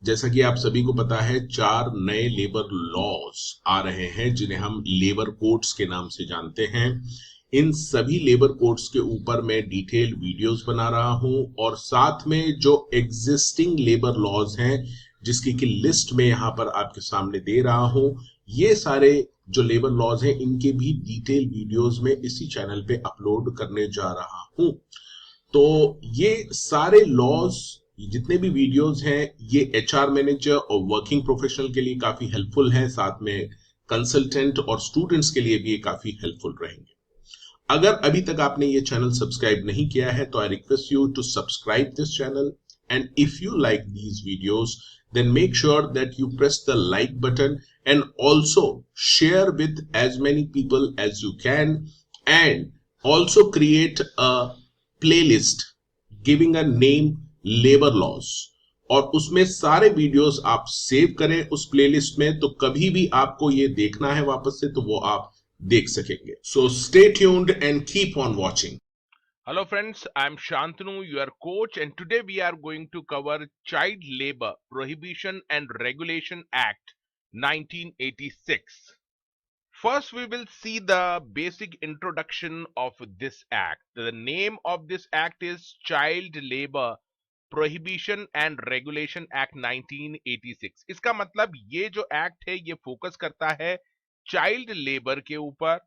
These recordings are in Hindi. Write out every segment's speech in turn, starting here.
जैसा कि आप सभी को पता है, 4 नए लेबर लॉज आ रहे हैं जिन्हें हम लेबर कोड्स के नाम से जानते हैं। इन सभी लेबर कोड्स के ऊपर मैं डिटेल वीडियोस बना रहा हूं और साथ में जो एग्जिस्टिंग लेबर लॉज हैं जिसकी की लिस्ट में यहां पर आपके सामने दे रहा हूं, ये सारे जो लेबर लॉज हैं इनके भी डिटेल वीडियोस में इसी चैनल पे अपलोड करने जा रहा हूं। तो ये सारे लॉज, जितने भी वीडियोस हैं, ये एचआर मैनेजर और वर्किंग प्रोफेशनल के लिए काफी हेल्पफुल हैं, साथ में कंसल्टेंट और स्टूडेंट्स के लिए भी ये काफी हेल्पफुल रहेंगे। अगर अभी तक आपने ये चैनल सब्सक्राइब नहीं किया है तो I request you to subscribe this channel, and if you like these videos then make sure that you press the like button and also share with as many people as you can, and also create a playlist giving a name labor laws, और उसमें सारे वीडियोस आप सेव करें उस प्लेलिस्ट में, तो कभी भी आपको ये देखना है वापस से तो वो आप देख सकेंगे। So stay tuned and keep on watching. Hello friends, I am Shantanu, your coach, and today we are going to cover Child Labor Prohibition and Regulation Act 1986. First, we will see the basic introduction of this act. The name of this act is Child Labor Prohibition and Regulation Act 1986. इसका मतलब ये जो एक्ट है ये फोकस करता है चाइल्ड लेबर के ऊपर,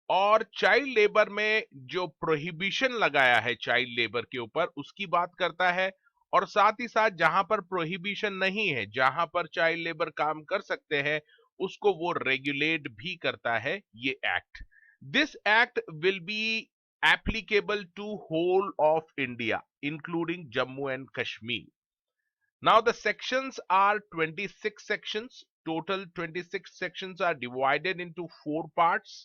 और चाइल्ड लेबर में जो प्रोहिबिशन लगाया है चाइल्ड लेबर के ऊपर उसकी बात करता है, और साथ ही साथ जहां पर प्रोहिबिशन नहीं है, जहां पर चाइल्ड लेबर काम कर सकते हैं, उसको वो रेगुलेट भी करता है ये act. This act will be applicable to whole of India, including Jammu and Kashmir. Now the sections are 26 sections. Total 26 sections are divided into 4 parts,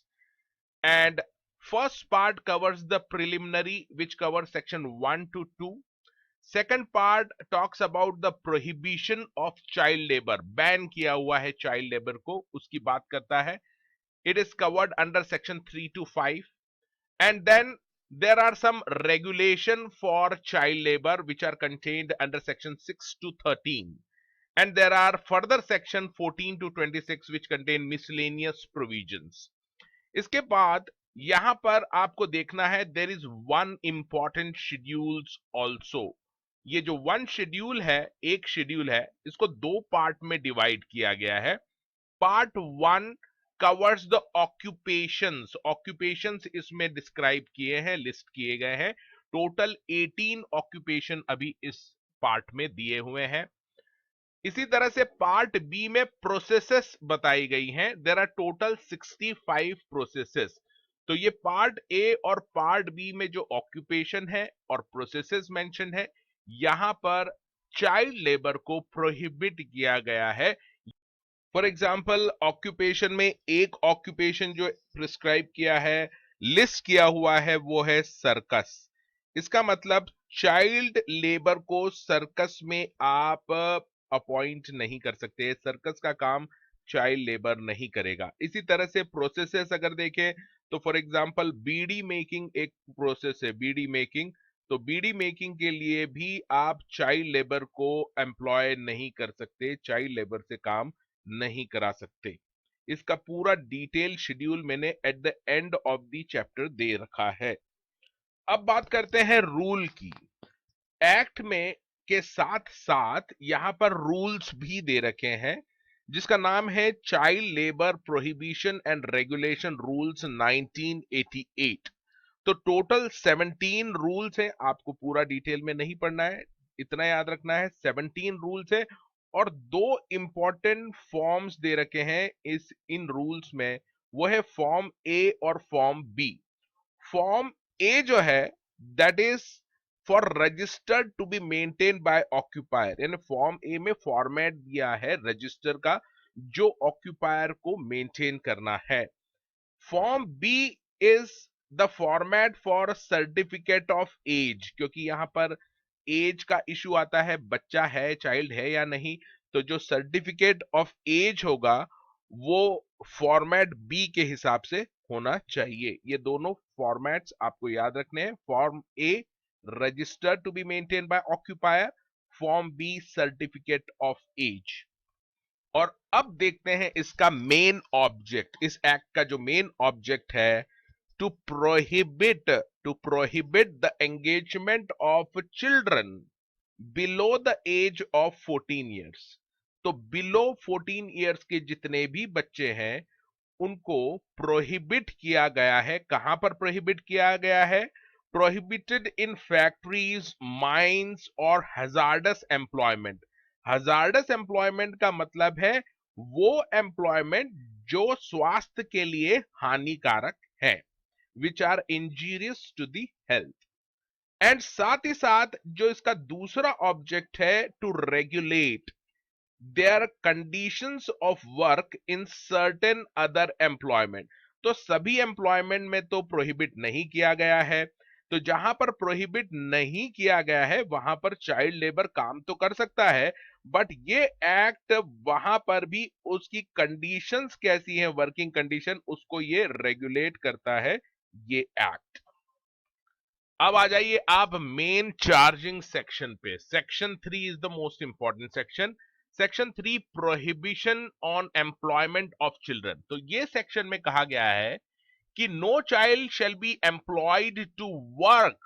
and first part covers the preliminary, which covers section 1 to 2. Second part talks about the prohibition of child labor, ban किया हुआ है child labor को, उसकी बात करता है। It is covered under section 3 to 5. And then there are some regulation for child labor which are contained under section 6 to 13. And there are further section 14 to 26 which contain miscellaneous provisions. इसके बाद यहां पर आपको देखना है there is one important schedules also. ये जो वन शेड्यूल है, एक शेड्यूल है, इसको 2 पार्ट में डिवाइड किया गया है। Part 1 covers the occupations. Occupations इसमें डिस्क्राइब किए हैं, लिस्ट किए गए हैं। टोटल 18 ऑक्यूपेशन अभी इस पार्ट में दिए हुए हैं। इसी तरह से पार्ट बी में प्रोसेसेस बताई गई हैं। There are total 65 processes. तो ये पार्ट ए और पार्ट बी में जो ऑक्यूपेशन है और प्रोसेसेस मेंशन है, यहां पर चाइल्ड लेबर को प्रोहिबिट किया गया है। फॉर एग्जाम्पल, ऑक्यूपेशन में एक ऑक्यूपेशन जो प्रिस्क्राइब किया है, लिस्ट किया हुआ है, वो है सर्कस। इसका मतलब चाइल्ड लेबर को सर्कस में आप अपॉइंट नहीं कर सकते, सर्कस का काम चाइल्ड लेबर नहीं करेगा। इसी तरह से प्रोसेसेस अगर देखें तो फॉर एग्जांपल बीड़ी मेकिंग एक प्रोसेस है, बीड़ी मेकिंग। तो बीड़ी मेकिंग के लिए भी आप चाइल्ड लेबर को एम्प्लॉय नहीं कर सकते, चाइल्ड लेबर से काम नहीं करा सकते। इसका पूरा डिटेल शेड्यूल मैंने at the end of the chapter दे रखा है। अब बात करते हैं रूल की। एक्ट में के साथ साथ यहां पर रूल्स भी दे रखे हैं जिसका नाम है child labour prohibition and regulation rules 1988। तो टोटल 17 रूल्स हैं, आपको पूरा डिटेल में नहीं पढ़ना है, इतना याद रखना है 17 रूल्स है। और 2 इंपॉर्टेंट फॉर्म्स दे रखे हैं इन रूल्स में, वो है फॉर्म ए और फॉर्म बी। फॉर्म ए जो है that is for registered to be maintain by occupier, यानी फॉर्म ए में फॉर्मेट दिया है रजिस्टर का जो ऑक्यूपायर को मेंटेन करना है। Form B is the format for certificate of age, क्योंकि यहां पर एज का इशू आता है, बच्चा है, चाइल्ड है या नहीं। तो जो सर्टिफिकेट ऑफ एज होगा वो फॉर्मेट बी के हिसाब से होना चाहिए। ये दोनों फॉर्मेट्स आपको याद रखने हैं। Form A registered to be maintain by occupier, from the certificate of age. और अब देखते हैं इसका मेन ऑब्जेक्ट, इस एक्ट का जो मेन ऑब्जेक्ट है, to prohibit the engagement of children below the age of 14 years. तो बिलो 14 ईयर्स के जितने भी बच्चे हैं उनको प्रोहिबिट किया गया है। कहां पर प्रोहिबिट किया गया है? प्रोहिबिटेड इन फैक्ट्रीज, माइंस और हजार्डस एम्प्लॉयमेंट। हजार्डस एम्प्लॉयमेंट का मतलब है वो एम्प्लॉयमेंट जो स्वास्थ्य के लिए हानिकारक है, which are injurious to the health. And साथ ही साथ जो इसका दूसरा ऑब्जेक्ट है, to regulate their conditions of work in certain other employment. तो सभी एम्प्लॉयमेंट में तो प्रोहिबिट नहीं किया गया है, तो जहां पर प्रोहिबिट नहीं किया गया है वहां पर चाइल्ड लेबर काम तो कर सकता है, बट ये एक्ट वहां पर भी उसकी कंडीशंस कैसी हैं, वर्किंग कंडीशन, उसको ये रेगुलेट करता है ये एक्ट। अब आ जाइए आप मेन चार्जिंग सेक्शन पे। Section 3 is the most important section. Section 3, prohibition on employment of children. तो ये सेक्शन में कहा गया है कि no child shall be employed to work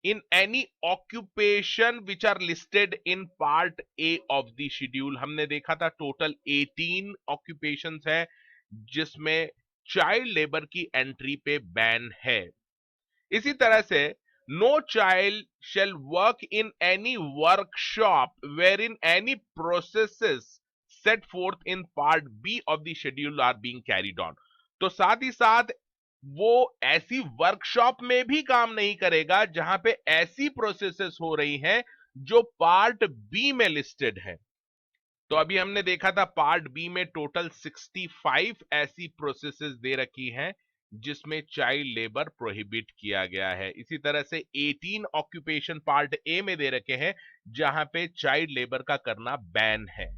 in any occupation which are listed in part A of the schedule. हमने देखा था टोटल 18 ऑक्यूपेशंस है जिसमें चाइल्ड लेबर की एंट्री पे बैन है। इसी तरह से no child shell work in any workshop where in any processes set forth in part B of the schedule are being carried on. तो साथ ही साथ वो ऐसी वर्कशॉप में भी काम नहीं करेगा जहां पे ऐसी प्रोसेसेस हो रही हैं जो पार्ट बी में लिस्टेड है। तो अभी हमने देखा था पार्ट बी में टोटल 65 ऐसी प्रोसेसेस दे रखी हैं जिसमें चाइल्ड लेबर प्रोहिबिट किया गया है। इसी तरह से 18 ऑक्यूपेशन पार्ट ए में दे रखे हैं जहां पे चाइल्ड लेबर का करना बैन है।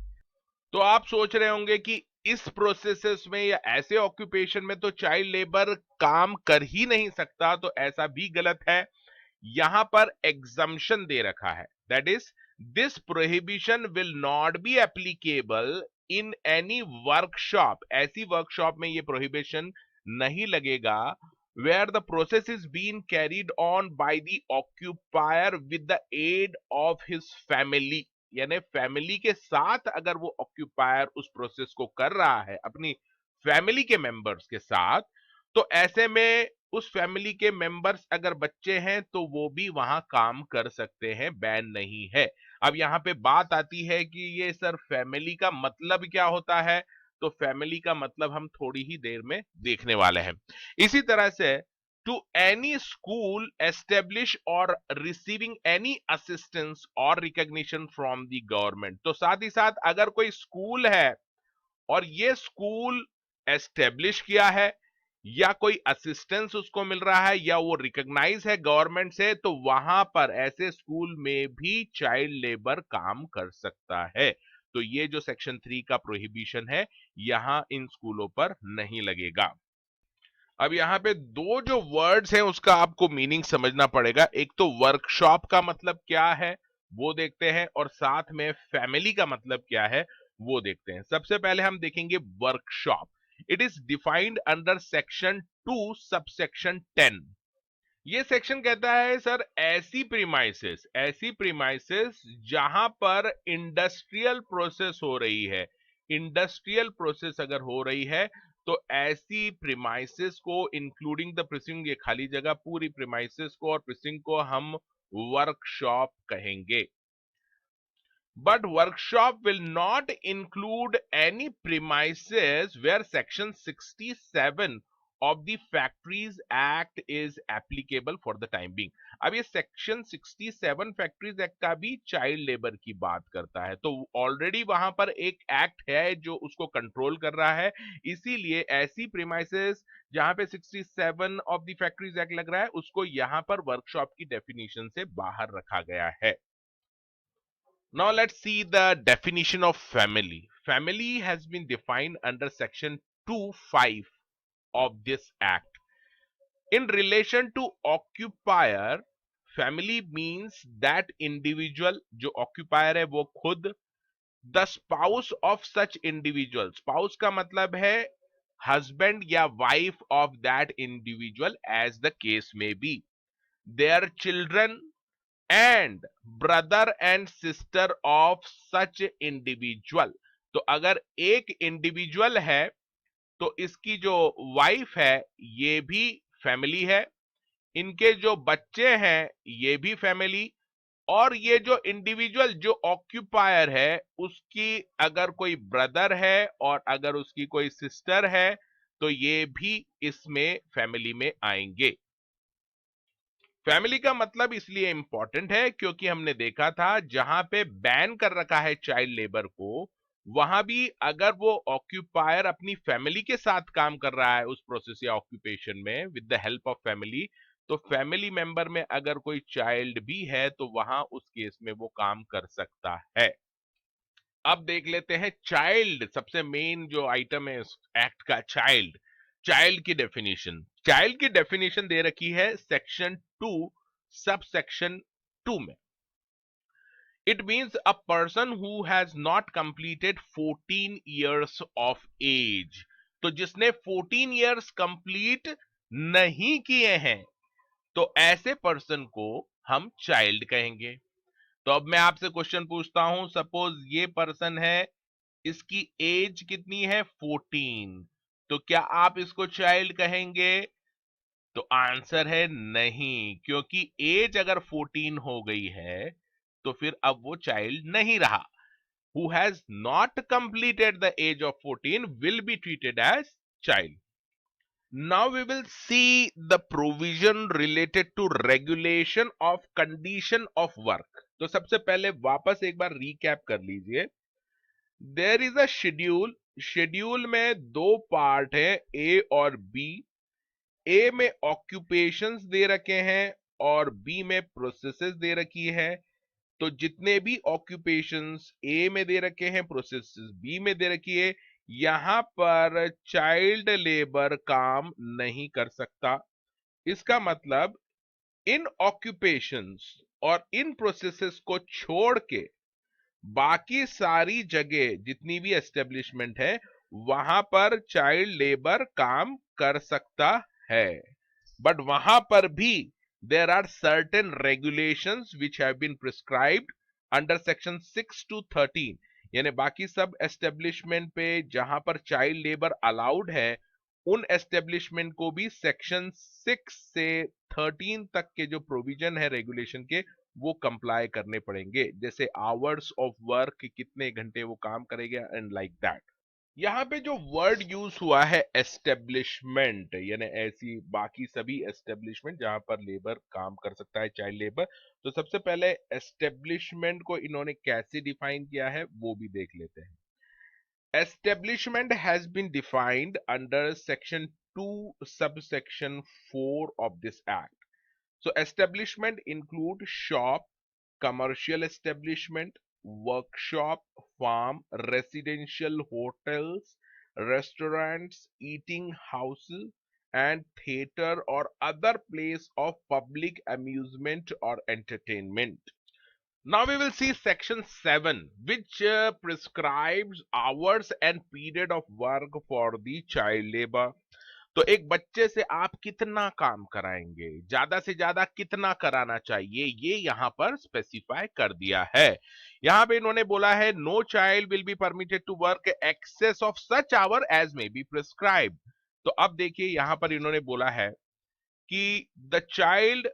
तो आप सोच रहे होंगे कि इस प्रोसेसेस में या ऐसे ऑक्यूपेशन में तो चाइल्ड लेबर काम कर ही नहीं सकता, तो ऐसा भी गलत है। यहां पर एग्जम्पशन दे रखा है, that is this prohibition will not be applicable in any workshop. ऐसी वर्कशॉप में ये प्रोहिबिशन नहीं लगेगा where the process is being carried on by the occupier with the aid of his family। यानी फैमिली के साथ अगर वो ऑक्यूपायर उस प्रोसेस को कर रहा है अपनी फैमिली के मेंबर्स के साथ, तो ऐसे में उस फैमिली के मेंबर्स अगर बच्चे हैं तो वो भी वहां काम कर सकते हैं, बैन नहीं है। अब यहाँ पे बात आती है कि ये सर फैमिली का मतलब क्या होता है, तो फैमिली का मतलब हम थोड़ी ही देर में देखने वाले हैं। इसी तरह से टू एनी स्कूल एस्टेब्लिश और रिसीविंग एनी असिस्टेंस और रिकॉग्निशन फ्रॉम द गवर्नमेंट। तो साथ ही साथ अगर कोई स्कूल है और ये स्कूल एस्टेब्लिश किया है या कोई असिस्टेंस उसको मिल रहा है या वो रिकॉग्नाइज है गवर्नमेंट से, तो वहां पर ऐसे स्कूल में भी चाइल्ड लेबर काम कर सकता है। तो ये जो सेक्शन 3 का प्रोहिबिशन है यहां इन स्कूलों पर नहीं लगेगा। अब यहाँ पे दो जो वर्ड्स हैं उसका आपको मीनिंग समझना पड़ेगा। एक तो वर्कशॉप का मतलब क्या है वो देखते हैं, और साथ में फैमिली का मतलब क्या है वो देखते हैं। सबसे पहले हम देखेंगे workshop. It is defined under section 2 subsection 10। ये सेक्शन कहता है सर ऐसी प्रीमाइसेस जहां पर इंडस्ट्रियल प्रोसेस हो रही है, इंडस्ट्रियल प्रोसेस अगर हो रही है तो ऐसी प्रीमाइसेस को इंक्लूडिंग द प्रिसिंग, ये खाली जगह पूरी प्रीमाइसेस को और प्रिसिंग को हम वर्कशॉप कहेंगे। But workshop will not include any premises where section 67 of the Factories Act is applicable for the time being। अब ये सेक्शन 67 फैक्ट्रीज एक्ट का भी चाइल्ड लेबर की बात करता है, तो ऑलरेडी वहां पर एक एक्ट है जो उसको कंट्रोल कर रहा है, इसीलिए ऐसी प्रीमाइसेस जहां पे 67 ऑफ द फैक्ट्रीज एक्ट लग रहा है उसको यहां पर वर्कशॉप की डेफिनेशन से बाहर रखा गया है। Now let's see the definition of family. Family has been defined under section 2(5) of this act. In relation to occupier, family means that individual, जो ऑक्यूपायर है वो खुद, the spouse of such individual, spouse का मतलब है हस्बैंड या wife of that individual as the case may be, their children and brother and sister of such individual. तो अगर एक इंडिविजुअल है तो इसकी जो वाइफ है ये भी फैमिली है, इनके जो बच्चे हैं ये भी फैमिली, और ये जो इंडिविजुअल जो ऑक्यूपायर है उसकी अगर कोई ब्रदर है और अगर उसकी कोई सिस्टर है तो ये भी इसमें फैमिली में आएंगे। फैमिली का मतलब इसलिए इंपॉर्टेंट है क्योंकि हमने देखा था जहां पे बैन कर रखा है चाइल्ड लेबर को, वहां भी अगर वो ऑक्यूपायर अपनी फैमिली के साथ काम कर रहा है उस प्रोसेस या ऑक्यूपेशन में with the help of family, तो फैमिली मेंबर में अगर कोई चाइल्ड भी है तो वहां उस केस में वो काम कर सकता है। अब देख लेते हैं चाइल्ड, सबसे मेन जो आइटम है इस एक्ट का, चाइल्ड। चाइल्ड की डेफिनेशन, चाइल्ड की डेफिनेशन दे रखी है सेक्शन 2 सब सेक्शन 2 में। It means a person who has not completed 14 years of age. तो जिसने 14 ईयर्स कंप्लीट नहीं किए हैं तो ऐसे पर्सन को हम चाइल्ड कहेंगे। तो अब मैं आपसे क्वेश्चन पूछता हूं, सपोज ये पर्सन है, इसकी एज कितनी है 14, तो क्या आप इसको चाइल्ड कहेंगे? तो आंसर है नहीं, क्योंकि एज अगर 14 हो गई है तो फिर अब वो चाइल्ड नहीं रहा। Who has not completed the age of 14 will be treated as child. Now we will see the provision related to regulation of condition of work. तो सबसे पहले वापस एक बार रिकैप कर लीजिए। There is a schedule, schedule में दो पार्ट है, ए और बी। ए में ऑक्यूपेशंस दे रखे हैं और बी में प्रोसेसेस दे रखी है। तो जितने भी ऑक्यूपेशंस ए में दे रखे हैं, प्रोसेसेस बी में दे रखी है, यहां पर चाइल्ड लेबर काम नहीं कर सकता। इसका मतलब इन ऑक्यूपेशंस और इन प्रोसेसेस को छोड़ के बाकी सारी जगह जितनी भी एस्टेब्लिशमेंट है वहां पर चाइल्ड लेबर काम कर सकता है। बट वहां पर भी there are certain regulations which have been prescribed under section 6 to 13, यानी बाकी सब एस्टेब्लिशमेंट पे जहां पर चाइल्ड लेबर अलाउड है उन एस्टेब्लिशमेंट को भी सेक्शन 6 से 13 तक के जो प्रोविजन है रेगुलेशन के वो कंप्लाई करने पड़ेंगे, जैसे आवर्स ऑफ वर्क, कितने घंटे वो काम करेगा एंड लाइक दैट। यहाँ पे जो वर्ड यूज हुआ है एस्टेब्लिशमेंट, यानी ऐसी बाकी सभी एस्टेब्लिशमेंट जहां पर लेबर काम कर सकता है, चाइल्ड लेबर। तो सबसे पहले एस्टेब्लिशमेंट को इन्होंने कैसे डिफाइन किया है वो भी देख लेते हैं। Establishment has been defined under section 2 subsection 4 of this act. So establishment include shop, commercial establishment, workshop, farm, residential hotels, restaurants, eating houses, and theater or other place of public amusement or entertainment. Now we will see section 7, which prescribes hours and period of work for the child labor. तो एक बच्चे से आप कितना काम कराएंगे, ज्यादा से ज्यादा कितना कराना चाहिए, ये यहां पर स्पेसिफाई कर दिया है। यहां पे इन्होंने बोला है no child will be permitted to work excess of such hour as may be prescribe. तो अब देखिए यहां पर इन्होंने बोला है कि the child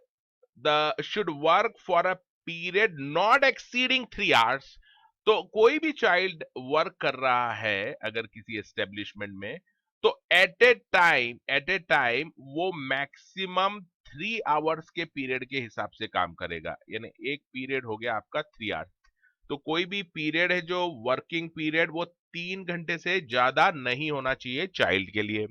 the should work for a period not exceeding 3 hours. तो कोई भी चाइल्ड वर्क कर रहा है अगर किसी एस्टेब्लिशमेंट में, तो एट ए टाइम वो मैक्सिमम 3 आवर्स के पीरियड के हिसाब से काम करेगा, यानी एक पीरियड हो गया आपका 3 आवर्स। तो कोई भी पीरियड है जो वर्किंग पीरियड वो 3 घंटे से ज्यादा नहीं होना चाहिए चाइल्ड के लिए।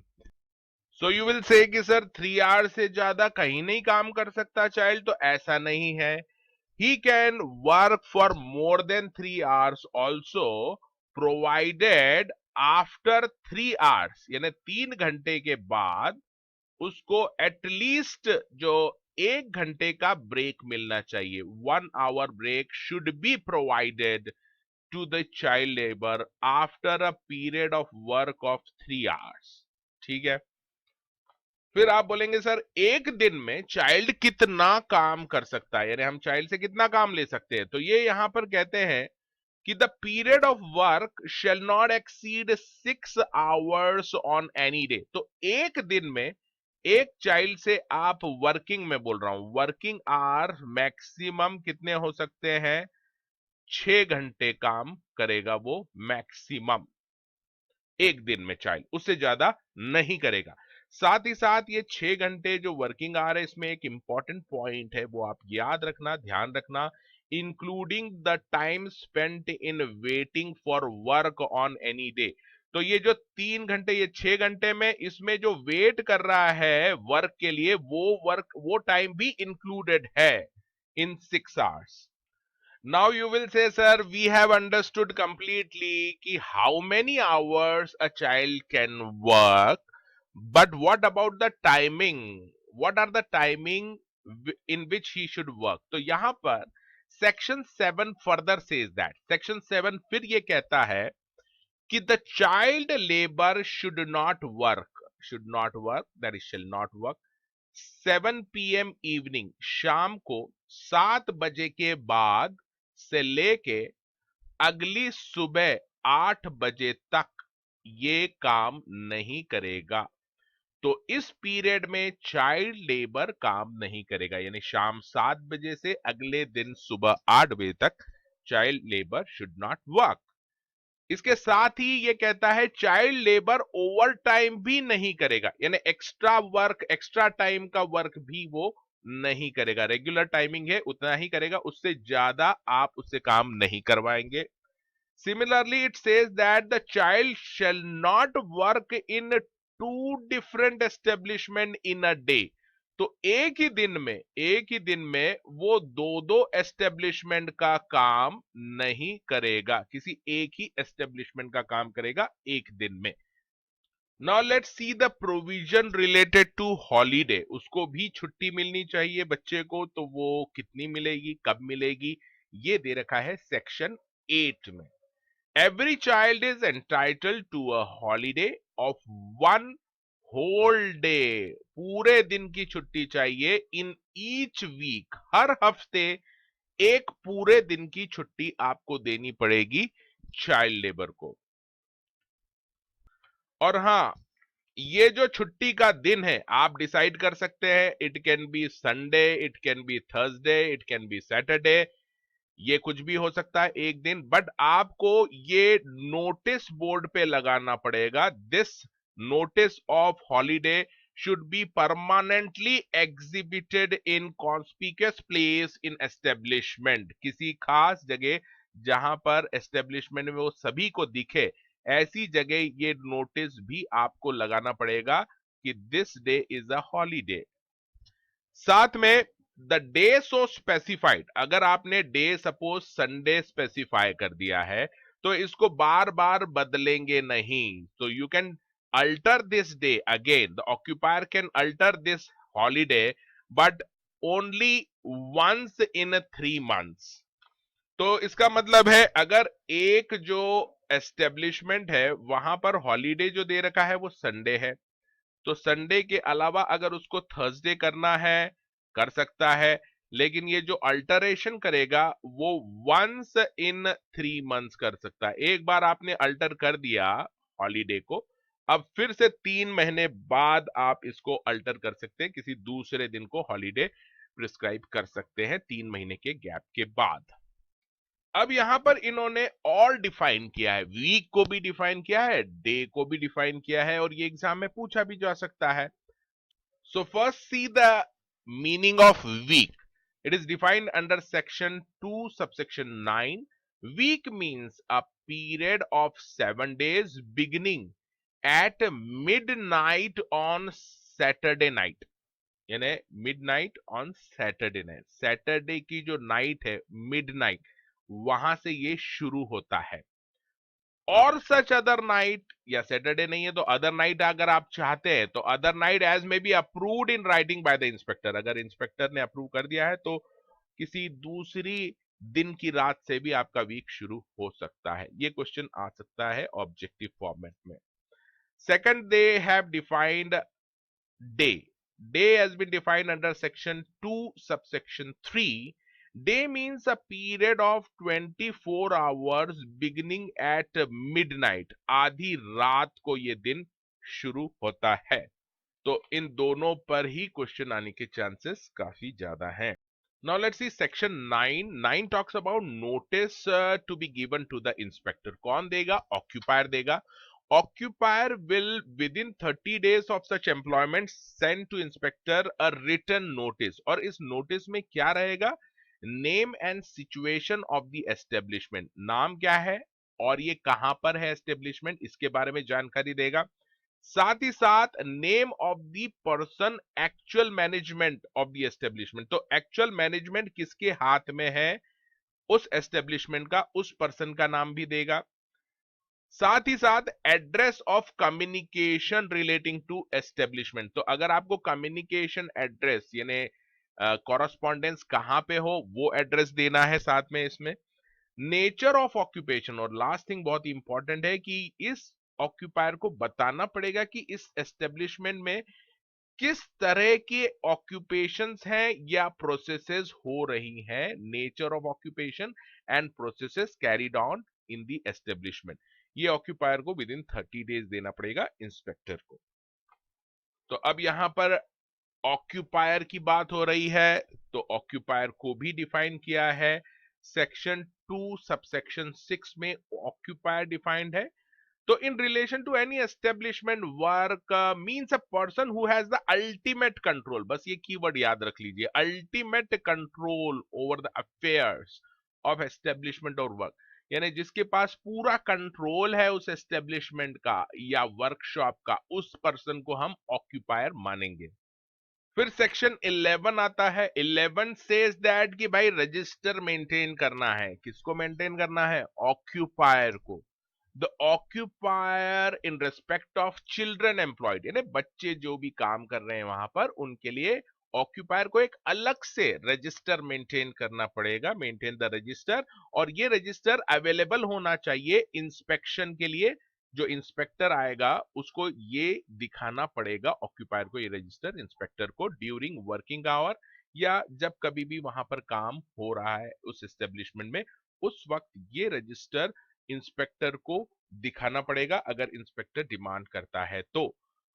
सो यू विल से कि सर 3 आवर्स से ज्यादा कहीं नहीं काम कर सकता चाइल्ड, तो ऐसा नहीं है। He can work for more than 3 hours also, provided after 3 hours, यानी 3 घंटे के बाद उसको एटलीस्ट जो 1 घंटे का ब्रेक मिलना चाहिए। 1 hour break should be provided to the child labour after a period of work of 3 hours. ठीक है। फिर आप बोलेंगे सर एक दिन में चाइल्ड कितना काम कर सकता है, यानी हम चाइल्ड से कितना काम ले सकते हैं। तो ये यहां पर कहते हैं कि the period of work shall not exceed 6 hours on any day. तो एक दिन में एक चाइल्ड से आप वर्किंग में बोल रहा हूं, वर्किंग आवर मैक्सिमम कितने हो सकते हैं, 6 घंटे काम करेगा वो मैक्सिमम एक दिन में चाइल्ड, उससे ज्यादा नहीं करेगा। साथ ही साथ ये 6 घंटे जो वर्किंग आवर है, इसमें एक इंपॉर्टेंट पॉइंट है, वो आप याद रखना, ध्यान रखना, including the time spent in waiting for work on any day. तो ये जो 3 घंटे, ये 6 घंटे में इसमें जो वेट कर रहा है वर्क के लिए, वो टाइम भी इंक्लूडेड है इन 6 hours. Now you will say, sir, we have understood completely ki how many hours a child can work, but what about the timing? What are the timing in which he should work? तो यहाँ पर section 7 further says that, section 7 फिर ये कहता है कि the child labor should not work, that is shall not work 7 PM evening, शाम को 7 बजे के बाद से लेके अगली सुबह 8 बजे तक ये काम नहीं करेगा। तो इस पीरियड में चाइल्ड लेबर काम नहीं करेगा, यानी शाम 7 बजे से अगले दिन सुबह 8 बजे तक child labour should not work. इसके साथ ही ये कहता है चाइल्ड लेबर ओवर टाइम भी नहीं करेगा, यानी एक्स्ट्रा वर्क, एक्स्ट्रा टाइम का वर्क भी वो नहीं करेगा। रेगुलर टाइमिंग है उतना ही करेगा, उससे ज्यादा आप उससे काम नहीं करवाएंगे। Similarly it says that the child shall not work in 2 different establishment in a day. तो एक ही दिन में वो दो एस्टेब्लिशमेंट का काम नहीं करेगा, किसी एक ही एस्टेब्लिशमेंट का काम करेगा एक दिन में। Now let's see the provision related to holiday. उसको भी छुट्टी मिलनी चाहिए बच्चे को, तो वो कितनी मिलेगी, कब मिलेगी, ये दे रखा है सेक्शन 8 में। Every child is entitled to a holiday of 1 whole day. पूरे दिन की छुट्टी चाहिए इन ईच वीक, हर हफ्ते एक पूरे दिन की छुट्टी आपको देनी पड़ेगी चाइल्ड लेबर को। और हां, ये जो छुट्टी का दिन है आप डिसाइड कर सकते हैं, it can be Sunday, it can be Thursday, it can be Saturday, ये कुछ भी हो सकता है एक दिन, बट आपको ये नोटिस बोर्ड पे लगाना पड़ेगा। This notice of holiday should be permanently exhibited in conspicuous place in establishment, किसी खास जगह जहां पर एस्टेब्लिशमेंट में वो सभी को दिखे, ऐसी जगह ये नोटिस भी आपको लगाना पड़ेगा कि this day is a holiday. साथ में द डे सो स्पेसिफाइड, अगर आपने डे सपोज संडे स्पेसिफाई कर दिया है तो इसको बार बार बदलेंगे नहीं। तो you can alter this day again, the occupier can alter this holiday but only once in 3 months। तो इसका मतलब है अगर एक जो एस्टेब्लिशमेंट है वहां पर हॉलीडे जो दे रखा है वो संडे है, तो संडे के अलावा अगर उसको थर्सडे करना है कर सकता है, लेकिन ये जो अल्टरेशन करेगा वो वंस इन 3 months कर सकता है। एक बार आपने अल्टर कर दिया हॉलीडे को, अब फिर से 3 महीने बाद आप इसको अल्टर कर सकते हैं, किसी दूसरे दिन को हॉलीडे प्रिस्क्राइब कर सकते हैं 3 महीने के गैप के बाद। अब यहां पर इन्होंने और डिफाइन किया है, वीक को भी डिफाइन किया है, डे को भी डिफाइन किया है, और ये एग्जाम में पूछा भी जा सकता है। So first see the meaning of week. It is defined under section 2 subsection 9। Week means a period of 7 days beginning at midnight on Saturday night, यानी midnight on Saturday night, Saturday की जो नाइट है मिडनाइट, वहां से ये शुरू होता है और सच अदर नाइट, या सैटरडे नहीं है तो अदर नाइट अगर आप चाहते हैं तो other night as may be approved in writing by the inspector, अगर इंस्पेक्टर ने अप्रूव कर दिया है तो किसी दूसरी दिन की रात से भी आपका वीक शुरू हो सकता है। ये क्वेश्चन आ सकता है ऑब्जेक्टिव फॉर्मेट में। Second, they have defined day. Day has been defined under section 2 subsection 3. Day means a period of 24 hours beginning at midnight. आधी रात को ये दिन शुरू होता है। तो इन दोनों पर ही क्वेश्चन आने के चांसेस काफी ज्यादा हैं। Now let's see section 9. 9 talks about notice to be given to the inspector. कौन देगा? Occupier देगा। Occupier will within 30 days of such employment send to inspector a written notice। और इस नोटिस में क्या रहेगा? Name and situation of the establishment। नाम क्या है और ये कहां पर है एस्टेब्लिशमेंट, इसके बारे में जानकारी देगा। साथ ही साथ name of the person actual management of the establishment. तो एक्चुअल मैनेजमेंट किसके हाथ में है उस एस्टेब्लिशमेंट का, उस पर्सन का नाम भी देगा। साथ ही साथ address of communication relating to establishment. तो अगर आपको कम्युनिकेशन एड्रेस यानी कॉरस्पॉन्डेंस कहां पे हो वो एड्रेस देना है साथ में इसमें। नेचर ऑफ ऑक्यूपेशन, और लास्ट थिंग बहुत इंपॉर्टेंट है कि इस ऑक्यूपायर को बताना पड़ेगा कि इस एस्टेब्लिशमेंट में किस तरह के ऑक्यूपेशंस हैं या प्रोसेसेस हो रही हैं। Nature of occupation and processes carried on in the establishment, ये ऑक्यूपायर को विद इन 30 डेज देना पड़ेगा इंस्पेक्टर को। तो अब यहां पर ऑक्यूपायर की बात हो रही है, तो ऑक्यूपायर को भी डिफाइन किया है सेक्शन 2 सबसेक्शन 6 में। ऑक्यूपायर डिफाइंड है तो in relation to any establishment work means a person who has the ultimate control. बस ये कीवर्ड याद रख लीजिए, ultimate control over the affairs of establishment और वर्क, यानी जिसके पास पूरा कंट्रोल है उस एस्टेब्लिशमेंट का या वर्कशॉप का, उस पर्सन को हम ऑक्यूपायर मानेंगे। फिर सेक्शन 11 आता है। 11 सेज दैट कि भाई रजिस्टर मेंटेन करना है। किसको मेंटेन करना है? ऑक्यूपायर को। The occupier in respect of children employed, यानी बच्चे जो भी काम कर रहे हैं वहां पर उनके लिए ऑक्यूपायर को एक अलग से रजिस्टर मेंटेन करना पड़ेगा, मेंटेन द रजिस्टर। और ये रजिस्टर अवेलेबल होना चाहिए इंस्पेक्शन के लिए। जो इंस्पेक्टर आएगा उसको ये दिखाना पड़ेगा ऑक्यूपायर को, ये रजिस्टर इंस्पेक्टर को ड्यूरिंग वर्किंग आवर, या जब कभी भी वहां पर काम हो रहा है उस एस्टेब्लिशमेंट में, उस वक्त ये रजिस्टर इंस्पेक्टर को दिखाना पड़ेगा अगर इंस्पेक्टर डिमांड करता है तो।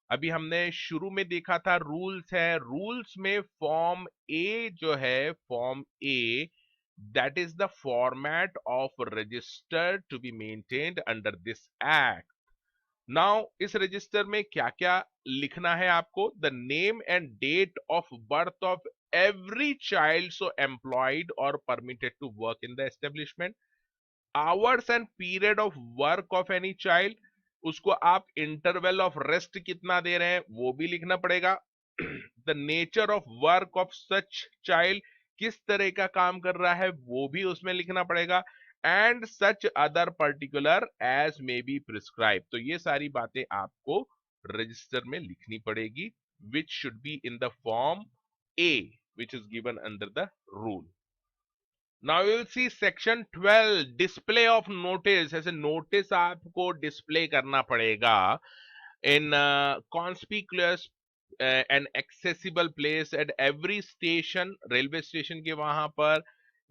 अभी हमने शुरू में देखा था रूल्स है। रूल्स में फॉर्म ए जो है, form A, that is the format of register to be maintained under this act. Now इस रजिस्टर में क्या क्या लिखना है आपको? The name and date of birth of every child so employed or permitted to work in the establishment, hours and period of work of any child, उसको आप इंटरवल ऑफ रेस्ट कितना दे रहे हैं वो भी लिखना पड़ेगा। The nature of work of such child, किस तरह का काम कर रहा है वो भी उसमें लिखना पड़ेगा। And such other particular as may be prescribe, तो ये सारी बातें आपको रजिस्टर में लिखनी पड़ेगी, which should be in the form A which is given under the rule. Now you will see section 12 display of notice। ऐसे नोटिस आपको डिस्प्ले करना पड़ेगा in conspicuous and accessible place at every station, railway station के वहां पर,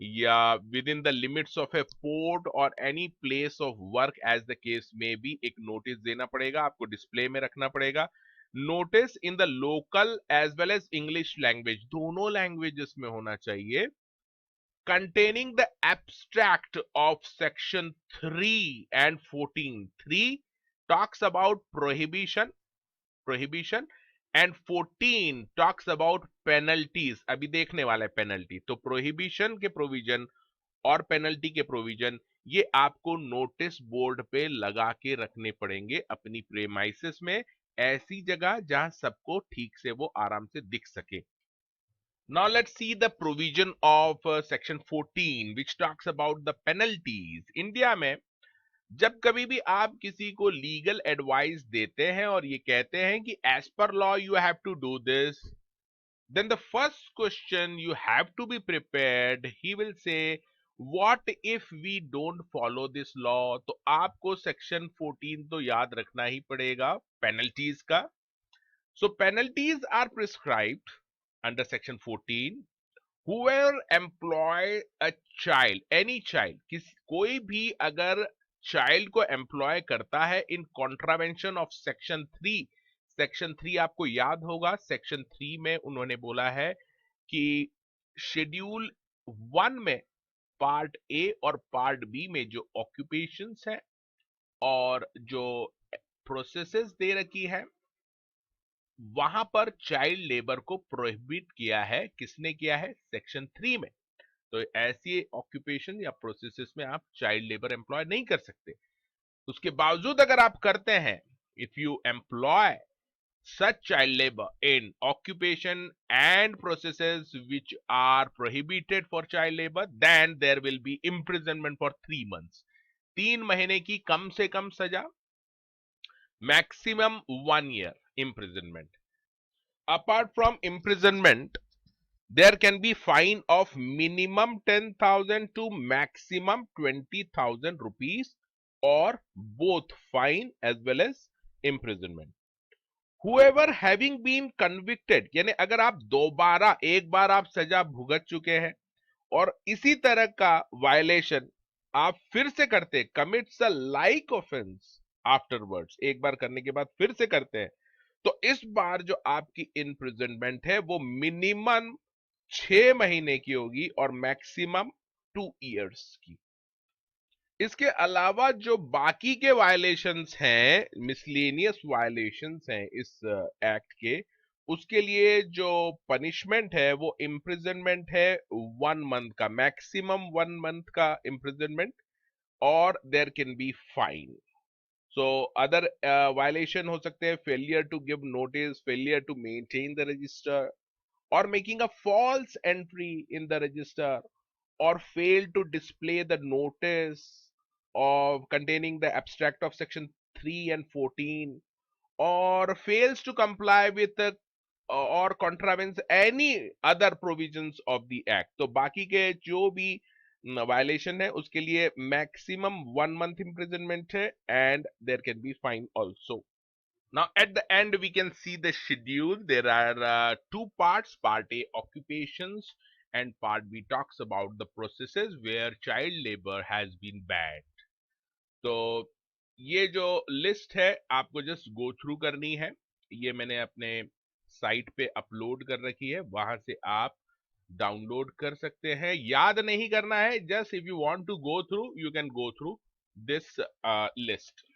या within the limits of a port or any place of work as the case may be, एक नोटिस देना पड़ेगा आपको, डिस्प्ले में रखना पड़ेगा। Notice in the local as well as English language, दोनों लैंग्वेजेस में होना चाहिए। containing the abstract of section 3 and 14. 3 talks about prohibition and 14 talks about penalties। अभी देखने वाला है पेनल्टी। तो प्रोहिबिशन के प्रोविजन और पेनल्टी के प्रोविजन ये आपको नोटिस बोर्ड पे लगा के रखने पड़ेंगे अपनी प्रेमाइसिस में, ऐसी जगह जहां सबको ठीक से वो आराम से दिख सके। Now let's see the provision of section 14 which talks about the penalties. India में जब कभी भी आप किसी को लीगल एडवाइस देते हैं और ये कहते हैं कि as per law you have to do this, then the first question you have to be prepared, he will say what if we don't follow this law. तो आपको सेक्शन 14 तो याद रखना ही पड़ेगा पेनल्टीज का. So penalties are prescribed under section 14. Whoever employ a child, any child, कोई भी अगर चाइल्ड को एम्प्लॉय करता है इन कॉन्ट्रावेंशन ऑफ सेक्शन 3. सेक्शन 3 आपको याद होगा, सेक्शन 3 में उन्होंने बोला है कि शेड्यूल 1 में पार्ट ए और पार्ट बी में जो ऑक्यूपेशंस है और जो प्रोसेसेस दे रखी है वहां पर चाइल्ड लेबर को प्रोहिबिट किया है. किसने किया है? सेक्शन 3 में. तो ऐसी ऑक्यूपेशन या प्रोसेसेस में आप चाइल्ड लेबर एम्प्लॉय नहीं कर सकते. उसके बावजूद अगर आप करते हैं, if you employ such child labor in occupation and processes which are prohibited for child labor, then there will be imprisonment for 3 months. 3 महीने की कम से कम सजा, maximum 1 year imprisonment. Apart from imprisonment, there can be fine of minimum 10,000 to maximum 20,000 rupees, or both fine as well as imprisonment. Whoever having been convicted, यानी अगर आप दोबारा एक बार आप सजा भुगत चुके हैं और इसी तरह का वायलेशन आप फिर से करते, commits a like offense afterwards, एक बार करने के बाद फिर से करते हैं, तो इस बार जो आपकी इम्प्रिजनमेंट है वो मिनिमम 6 महीने की होगी और मैक्सिमम 2 इयर्स की. इसके अलावा जो बाकी के वायलेशंस हैं, मिसलेनियस वायलेशंस हैं इस एक्ट के, उसके लिए जो पनिशमेंट है वो इम्प्रिजनमेंट है 1 मंथ का, मैक्सिमम 1 मंथ का इम्प्रिजनमेंट, और there can be fine. So other violation हो सकते हैं failure to give notice, failure to maintain the register, or making a false entry in the register, or fail to display the notice of containing the abstract of section 3 and 14, or fails to comply with the or contravenes any other provisions of the act. तो बाकी के जो भी वायलेशन है उसके लिए मैक्सिमम 1 मंथ imprisonment है and there can be fine also. Now at the end we can see the schedule. There are 2 parts. Part A occupations and part B talks about the processes where child labor has been banned. तो ये जो लिस्ट है आपको जस्ट गो थ्रू करनी है. ये मैंने अपने साइट पे अपलोड कर रखी है, वहां से आप डाउनलोड कर सकते हैं. याद नहीं करना है, just if you want to go through you can go through this list.